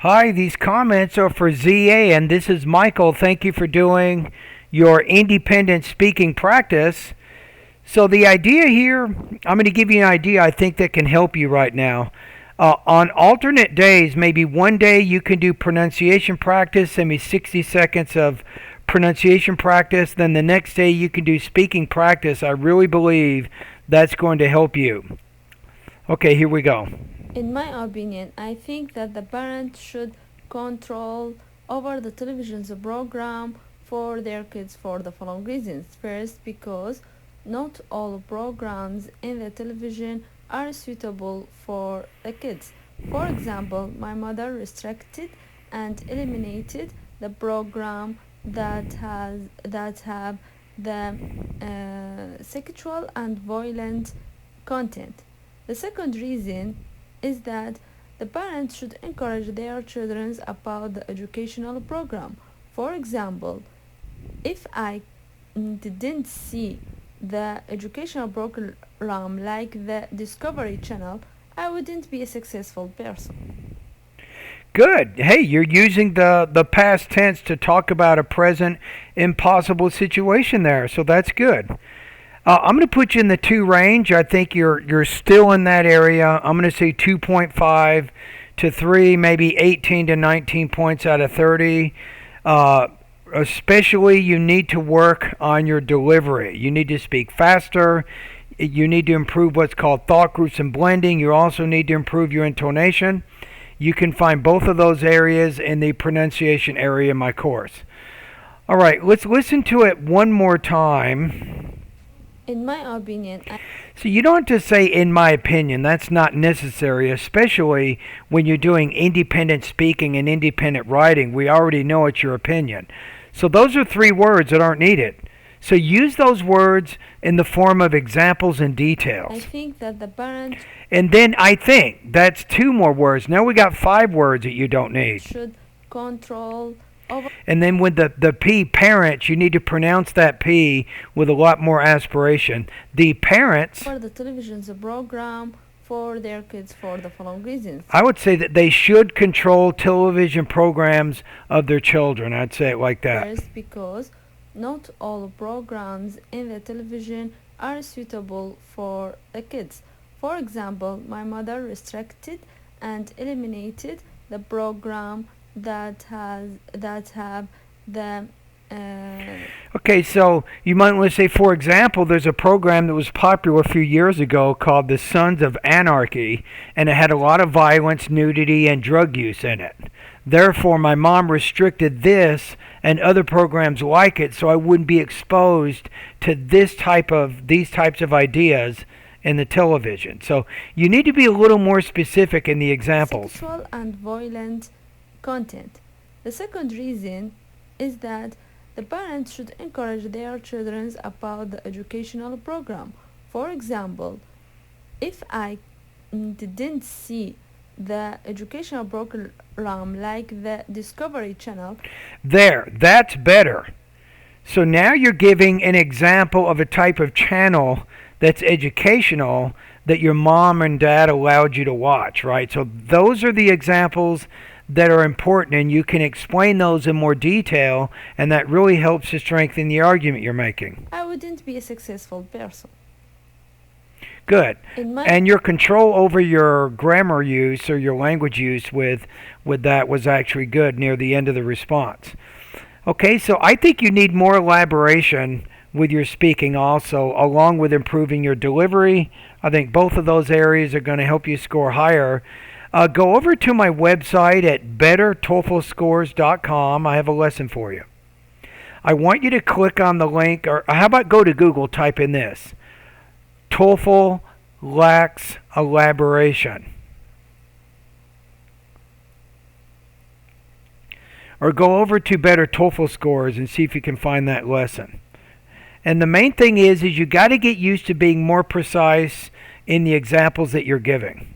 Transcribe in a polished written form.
Hi, these comments are for ZA, and this is Michael. Thank you for doing your independent speaking practice. So, the idea here, I'm going to give you an idea I think that can help you right now. On alternate days, maybe one day you can do pronunciation practice, maybe 60 seconds of pronunciation practice. Then the next day you can do speaking practice. I really believe that's going to help you. Okay, here we go. In my opinion, I think that the parents should control over the television's program for their kids for the following reasons. First, because not all programs in the television are suitable for the kids. For example, my mother restricted and eliminated the program that have the sexual and violent content. The second reason is that the parents should encourage their children about the educational program. For example, if I didn't see the educational program like the Discovery Channel, I wouldn't be a successful person. Good. Hey, you're using the past tense to talk about a present impossible situation there, so that's good. I'm going to put you in the 2 range. I think you're still in that area. I'm going to say 2.5 to 3, maybe 18 to 19 points out of 30. Especially, you need to work on your delivery. You need to speak faster. You need to improve what's called thought groups and blending. You also need to improve your intonation. You can find both of those areas in the pronunciation area in my course. All right, let's listen to it one more time. In my opinion, So you don't have to say in my opinion. That's not necessary, especially when you're doing independent speaking and independent writing. We already know it's your opinion. So those are 3 words that aren't needed. So use those words in the form of examples and details. I think that the parents And then I think that's 2 more words. Now we got 5 words that you don't need. should control over And then with the P, parents, you need to pronounce that P with a lot more aspiration. The parents, the television's program for their kids for the following reasons. I would say that they should control television programs of their children. I'd say it like that. First, because not all programs in the television are suitable for the kids. For example, my mother restricted and eliminated the program that have the Okay, so you might want to say, for example, there's a program that was popular a few years ago called The Sons of Anarchy, and it had a lot of violence, nudity, and drug use in it. Therefore, my mom restricted this and other programs like it so I wouldn't be exposed to these types of ideas in the television. So you need to be a little more specific in the examples. sexual and violent content. The second reason is that the parents should encourage their children about the educational program. For example, if I didn't see the educational program like the Discovery Channel, That's better. So now you're giving an example of a type of channel that's educational that your mom and dad allowed you to watch, right? So those are the examples that are important, and you can explain those in more detail, and that really helps to strengthen the argument you're making. I wouldn't be a successful person. Good. In my And your control over your grammar use or your language use with that was actually good near the end of the response. Okay, so I think you need more elaboration with your speaking also, along with improving your delivery. I think both of those areas are going to help you score higher. Go over to my website at bettertoeflscores.com. I have a lesson for you. I want you to click on the link, or how about go to Google, type in this: TOEFL lacks elaboration. Or go over to Better TOEFL Scores and see if you can find that lesson. And the main thing is you got to get used to being more precise in the examples that you're giving.